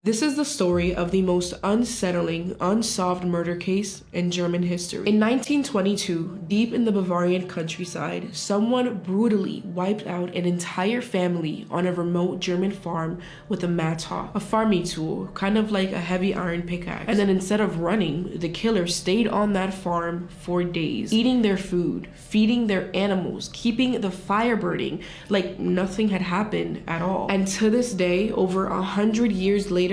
This is the story of the most unsettling, unsolved murder case in German history. In 1922, deep in the Bavarian countryside, someone brutally wiped out an entire family on a remote German farm with a Mattock, a farming tool, kind of like a heavy iron pickaxe. And then instead of running, the killer stayed on that farm for days, eating their food, feeding their animals, keeping the fire burning like nothing had happened at all. And to this day, over 100 years later,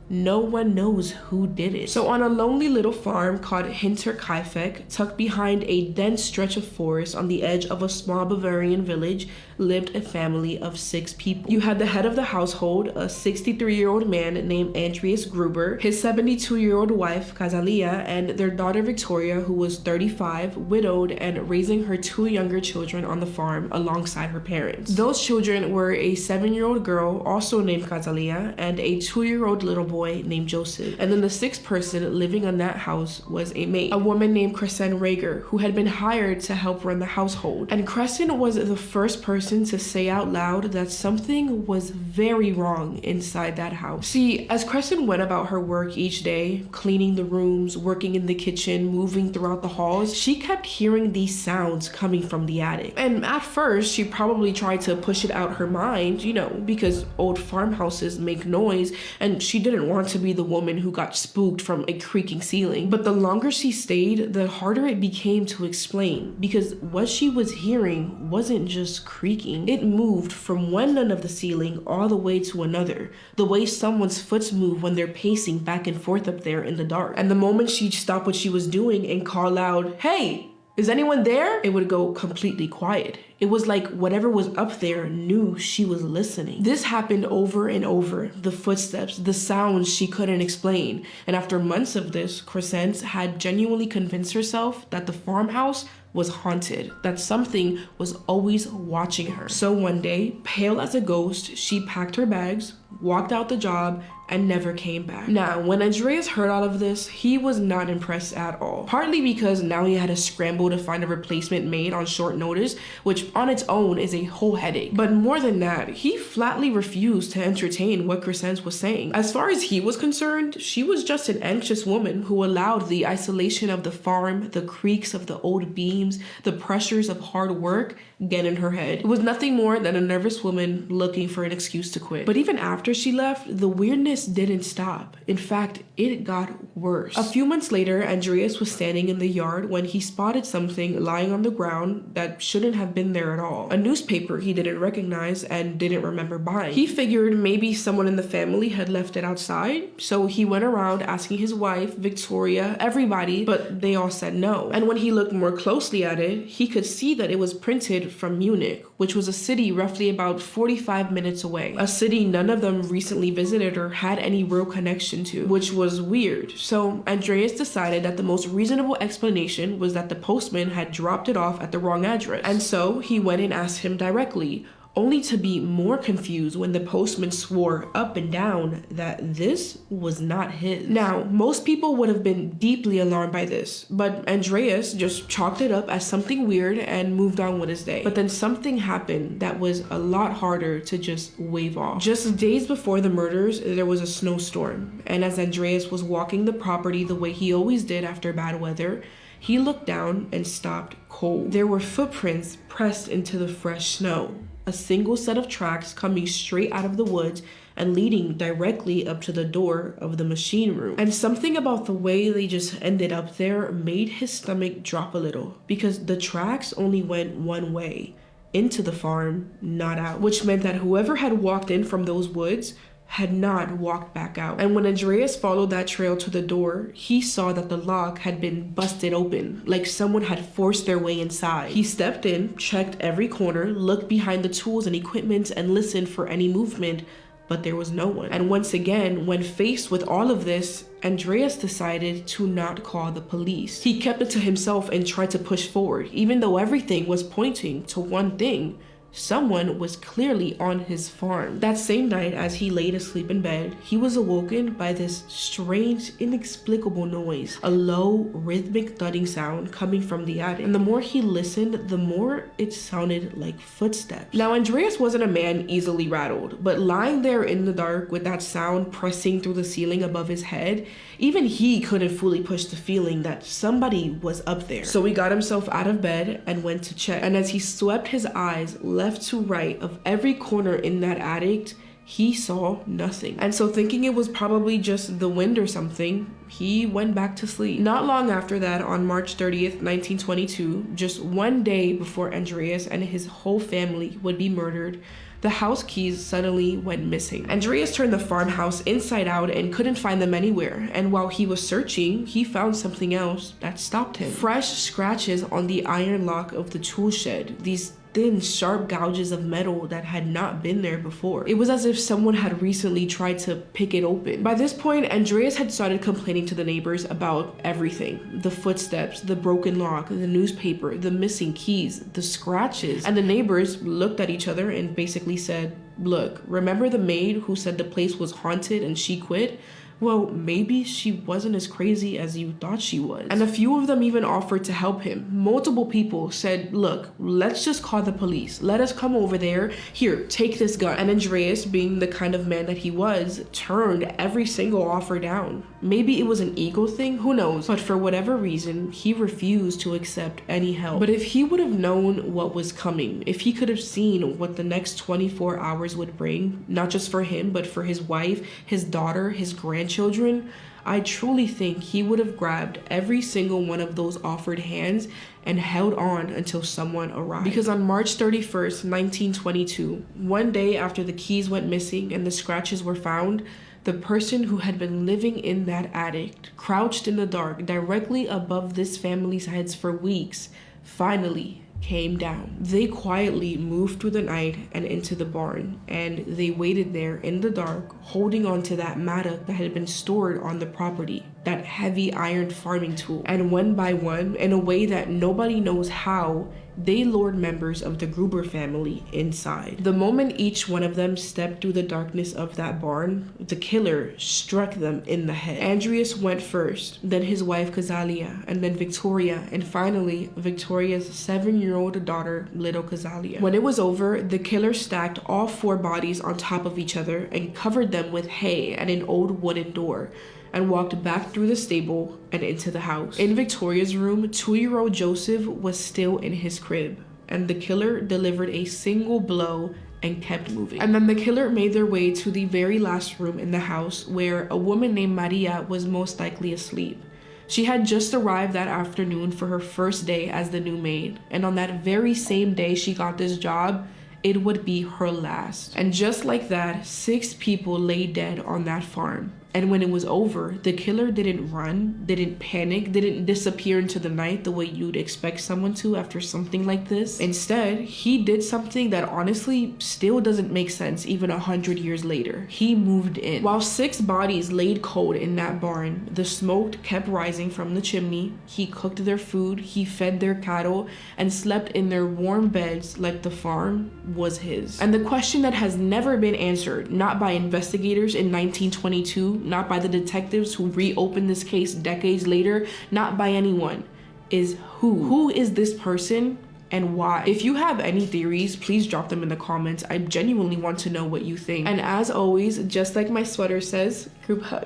no one knows who did it. So on a lonely little farm called Hinterkaifeck, tucked behind a dense stretch of forest on the edge of a small Bavarian village, lived a family of 6 people. You had the head of the household, a 63-year-old man named Andreas Gruber, his 72-year-old wife, Kazalia, and their daughter Victoria, who was 35, widowed, and raising her 2 younger children on the farm alongside her parents. Those children were a 7-year-old girl, also named Kazalia, and a 2-year-old little boy named Joseph. And then the 6th person living on that house was a maid, a woman named Kristen Rager, who had been hired to help run the household. And Kristen was the first person to say out loud that something was very wrong inside that house. See, as Kristen went about her work each day, cleaning the rooms, working in the kitchen, moving throughout the halls, she kept hearing these sounds coming from the attic. And at first, she probably tried to push it out her mind, because old farmhouses make noise, and she didn't want to be the woman who got spooked from a creaking ceiling. But the longer she stayed, the harder it became to explain, because what she was hearing wasn't just creaking. It moved from one end of the ceiling all the way to another, the way someone's foot move when they're pacing back and forth up there in the dark. And the moment she'd stop what she was doing and call out, "Hey, is anyone there?" it would go completely quiet. It was like whatever was up there knew she was listening. This happened over and over, the footsteps, the sounds she couldn't explain. And after months of this, Crescent had genuinely convinced herself that the farmhouse was haunted, that something was always watching her. So one day, pale as a ghost, she packed her bags, walked out the job, and never came back. Now, when Andreas heard all of this, he was not impressed at all. Partly because now he had to scramble to find a replacement maid on short notice, which on its own is a whole headache. But more than that, he flatly refused to entertain what Crescent was saying. As far as he was concerned, she was just an anxious woman who allowed the isolation of the farm, the creaks of the old beams, the pressures of hard work get in her head. It was nothing more than a nervous woman looking for an excuse to quit. But even after she left, the weirdness didn't stop. In fact, it got worse. A few months later, Andreas was standing in the yard when he spotted something lying on the ground that shouldn't have been there at all. A newspaper he didn't recognize and didn't remember buying. He figured maybe someone in the family had left it outside, so he went around asking his wife, Victoria, everybody, but they all said no. And when he looked more closely at it, he could see that it was printed from Munich, which was a city roughly about 45 minutes away. A city none of them recently visited or had any real connection to, which was weird. So Andreas decided that the most reasonable explanation was that the postman had dropped it off at the wrong address. And so he went and asked him directly, only to be more confused when the postman swore up and down that this was not his. Now, most people would have been deeply alarmed by this, but Andreas just chalked it up as something weird and moved on with his day. But then something happened that was a lot harder to just wave off. Just days before the murders, there was a snowstorm, and as Andreas was walking the property the way he always did after bad weather, he looked down and stopped cold. There were footprints pressed into the fresh snow. A single set of tracks coming straight out of the woods and leading directly up to the door of the machine room. And something about the way they just ended up there made his stomach drop a little, because the tracks only went one way, into the farm, not out, which meant that whoever had walked in from those woods had not walked back out. And when Andreas followed that trail to the door, he saw that the lock had been busted open, like someone had forced their way inside. He stepped in, checked every corner, looked behind the tools and equipment, and listened for any movement, but there was no one. And once again, when faced with all of this, Andreas decided to not call the police. He kept it to himself and tried to push forward, even though everything was pointing to one thing: someone was clearly on his farm. That same night, as he laid asleep in bed, he was awoken by this strange, inexplicable noise, a low, rhythmic thudding sound coming from the attic. And the more he listened, the more it sounded like footsteps. Now, Andreas wasn't a man easily rattled, but lying there in the dark with that sound pressing through the ceiling above his head, even he couldn't fully push the feeling that somebody was up there. So he got himself out of bed and went to check. And as he swept his eyes left to right of every corner in that attic, he saw nothing. And so, thinking it was probably just the wind or something, he went back to sleep. Not long after that, on March 30th, 1922, just one day before Andreas and his whole family would be murdered, the house keys suddenly went missing. Andreas turned the farmhouse inside out and couldn't find them anywhere. And while he was searching, he found something else that stopped him. Fresh scratches on the iron lock of the tool shed. These thin, sharp gouges of metal that had not been there before. It was as if someone had recently tried to pick it open. By this point, Andreas had started complaining to the neighbors about everything. The footsteps, the broken lock, the newspaper, the missing keys, the scratches. And the neighbors looked at each other and basically said, "Look, remember the maid who said the place was haunted and she quit? Well, maybe she wasn't as crazy as you thought she was." And a few of them even offered to help him. Multiple people said, "Look, let's just call the police. Let us come over there. Here, take this gun." And Andreas, being the kind of man that he was, turned every single offer down. Maybe it was an ego thing, who knows? But for whatever reason, he refused to accept any help. But if he would have known what was coming, if he could have seen what the next 24 hours would bring, not just for him, but for his wife, his daughter, his grandchildren, I truly think he would have grabbed every single one of those offered hands and held on until someone arrived. Because on March 31st, 1922, one day after the keys went missing and the scratches were found, the person who had been living in that attic, crouched in the dark directly above this family's heads for weeks, finally came down. They quietly moved through the night and into the barn, and they waited there in the dark, holding on to that mattock that had been stored on the property, that heavy iron farming tool. And one by one, in a way that nobody knows how, they lured members of the Gruber family inside. The moment each one of them stepped through the darkness of that barn, the killer struck them in the head. Andreas went first, then his wife Kazalia, and then Victoria, and finally Victoria's 7-year-old daughter, little Kazalia. When it was over, the killer stacked all 4 bodies on top of each other and covered them with hay and an old wooden door, and walked back through the stable and into the house. In Victoria's room, 2-year-old Joseph was still in his crib, and the killer delivered a single blow and kept moving. And then the killer made their way to the very last room in the house, where a woman named Maria was most likely asleep. She had just arrived that afternoon for her first day as the new maid, and on that very same day she got this job, it would be her last. And just like that, 6 people lay dead on that farm. And when it was over, the killer didn't run, didn't panic, didn't disappear into the night the way you'd expect someone to after something like this. Instead, he did something that honestly still doesn't make sense even 100 years later. He moved in. While 6 bodies laid cold in that barn, the smoke kept rising from the chimney. He cooked their food, he fed their cattle, and slept in their warm beds like the farm was his. And the question that has never been answered, not by investigators in 1922, not by the detectives who reopened this case decades later, not by anyone, is who? Who is this person and why? If you have any theories, please drop them in the comments. I genuinely want to know what you think. And as always, just like my sweater says, group hug.